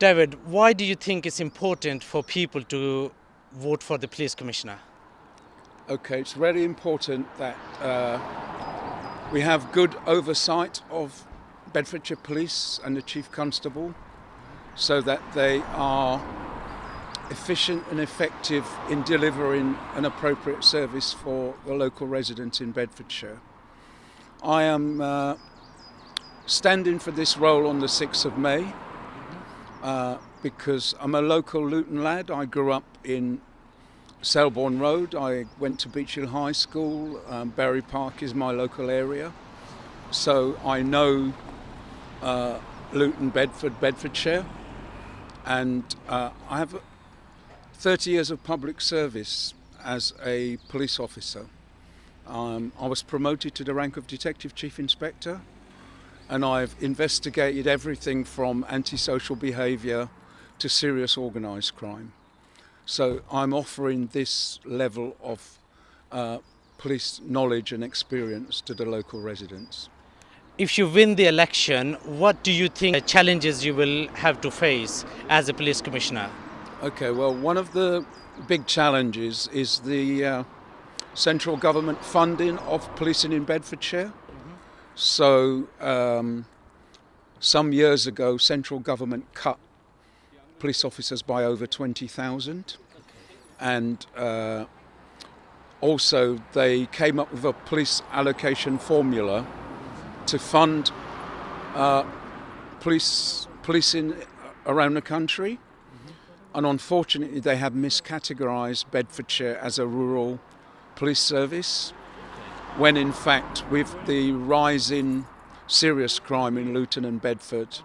David, why do you think it's important for people to vote for the police commissioner? Okay, it's very important that we have good oversight of Bedfordshire Police and the Chief Constable so that they are efficient and effective in delivering an appropriate service for the local residents in Bedfordshire. I am standing for this role on the 6th of May because I'm a local Luton lad. I grew up in Selborne Road. I went to Beech Hill High School. Berry Park is my local area. So I know Luton, Bedford, Bedfordshire. And I have 30 years of public service as a police officer. I was promoted to the rank of Detective Chief Inspector, and I've investigated everything from antisocial behaviour to serious organised crime. So I'm offering this level of police knowledge and experience to the local residents. If you win the election, what do you think challenges you will have to face as a police commissioner? Okay, well, one of the big challenges is the central government funding of policing in Bedfordshire. So some years ago, central government cut police officers by over 20,000. And also they came up with a police allocation formula to fund policing around the country. And unfortunately, they have miscategorised Bedfordshire as a rural police service, when in fact, with the rise in serious crime in Luton and Bedford,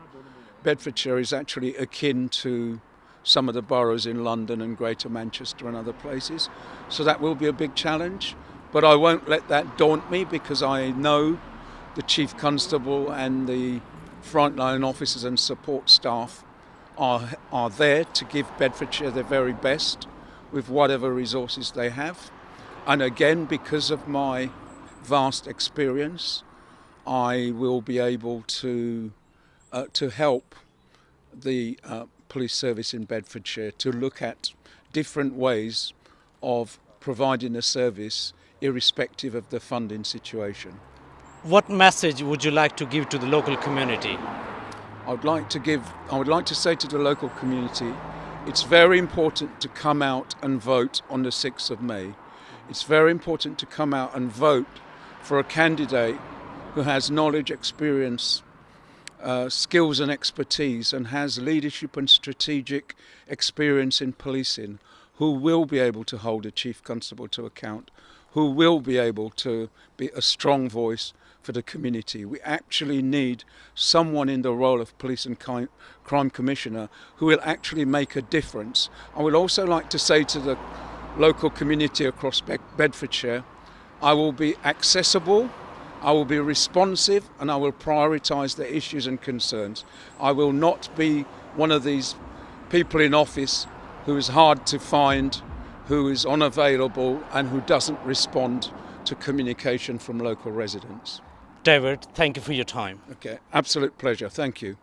Bedfordshire is actually akin to some of the boroughs in London and Greater Manchester and other places. So that will be a big challenge, but I won't let that daunt me, because I know the Chief Constable and the frontline officers and support staff are there to give Bedfordshire their very best with whatever resources they have. And again, because of my vast experience, I will be able to help the police service in Bedfordshire to look at different ways of providing a service irrespective of the funding situation. What message would you like to give to the local community? I would like to say to the local community, it's very important to come out and vote on the 6th of May. It's very important to come out and vote for a candidate who has knowledge, experience, skills and expertise, and has leadership and strategic experience in policing, who will be able to hold a Chief Constable to account, who will be able to be a strong voice for the community. We actually need someone in the role of Police and Crime Commissioner who will actually make a difference. I would also like to say to the local community across Bedfordshire, I will be accessible, I will be responsive, and I will prioritise their issues and concerns. I will not be one of these people in office who is hard to find, who is unavailable, and who doesn't respond to communication from local residents. David, thank you for your time. Okay, absolute pleasure. Thank you.